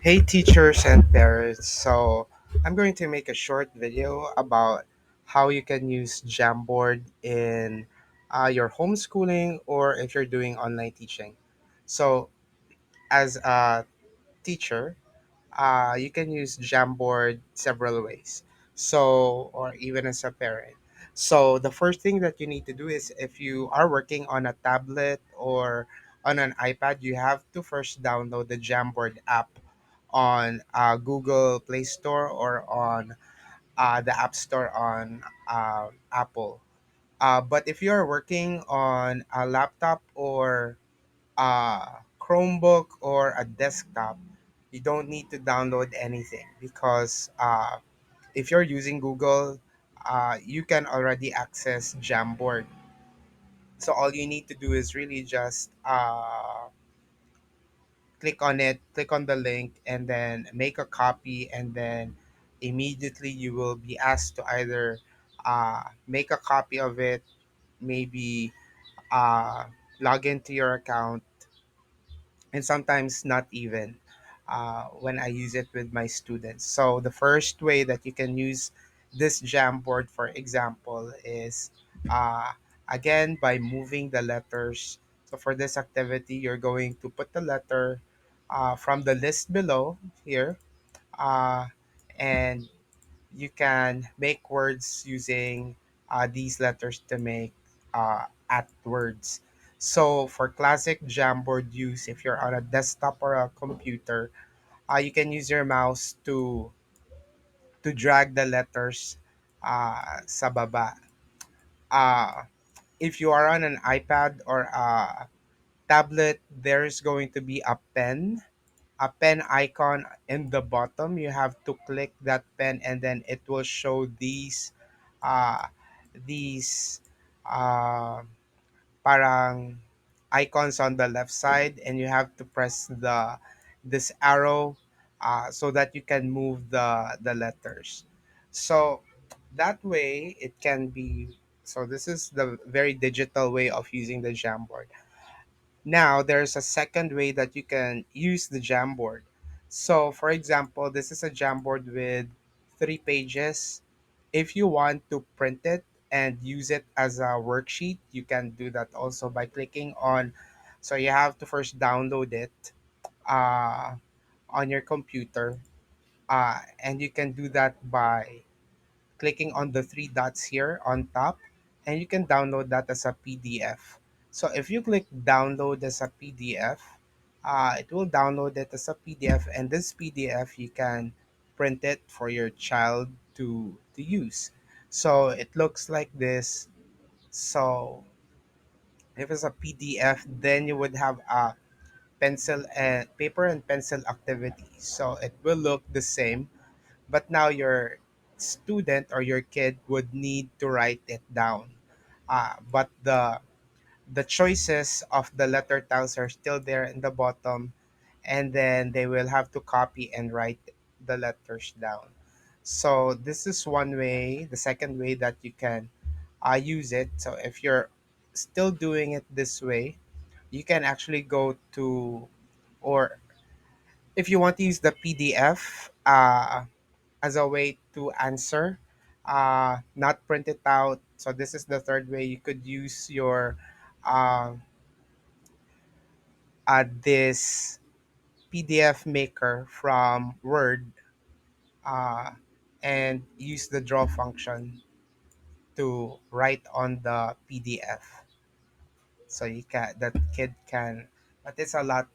Hey teachers and parents, so I'm going to make a short video about how you can use Jamboard in your homeschooling or if you're doing online teaching. So as a teacher, you can use Jamboard several ways. So, or even as a parent. So, the first thing that you need to do is if you are working on a tablet or on an iPad, you have to first download the Jamboard app on Google Play Store or on the App Store on Apple. But if you are working on a laptop or Chromebook or a desktop, you don't need to download anything because if you're using Google, you can already access Jamboard. So all you need to do is really just click on it, click on the link, and then make a copy, and then immediately you will be asked to either make a copy of it, maybe uh, log into your account, and sometimes not even when I use it with my students. So the first way that you can use this Jamboard, for example, is again by moving the letters. So for this activity, you're going to put the letter from the list below here, uh, and you can make words using these letters to make at words. So for classic Jamboard use, if you're on a desktop or a computer, you can use your mouse to drag the letters sa baba. If you are on an iPad or a tablet, there's going to be a pen icon in the bottom. You have to click that pen, and then it will show uh these uh parang icons on the left side, and you have to press this arrow so that you can move the letters. So that way it can be. So this is the very digital way of using the Jamboard. Now, there's a second way that you can use the Jamboard. So, for example, this is a Jamboard with 3 pages. If you want to print it and use it as a worksheet, you can do that also by clicking on. So, you have to first download it uh, on your computer, and you can do that by clicking on the three dots here on top, and you can download that as a PDF. So if you click download as a PDF, it will download it as a PDF, and this PDF you can print it for your child to use. So it looks like this. So if it's a PDF, then you would have a pencil and paper and pencil activity. So it will look the same, but now your student or your kid would need to write it down. But the choices of the letter tiles are still there in the bottom, and then they will have to copy and write the letters down. So this is one way. The second way that you can use it. So if you're still doing it this way, you can actually go to, or if you want to use the PDF as a way to answer, not print it out. So this is the third way. You could use your uh, this PDF maker from Word, uh, and use the draw function to write on the PDF. So you can that kid can, but it's a lot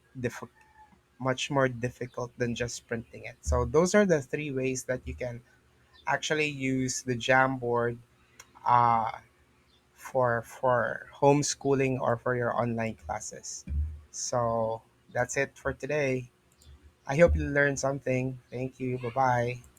much more difficult than just printing it. So those are the three ways that you can actually use the Jamboard uh, for homeschooling or for your online classes. So that's it for today. I hope you learned something. Thank you. Bye bye.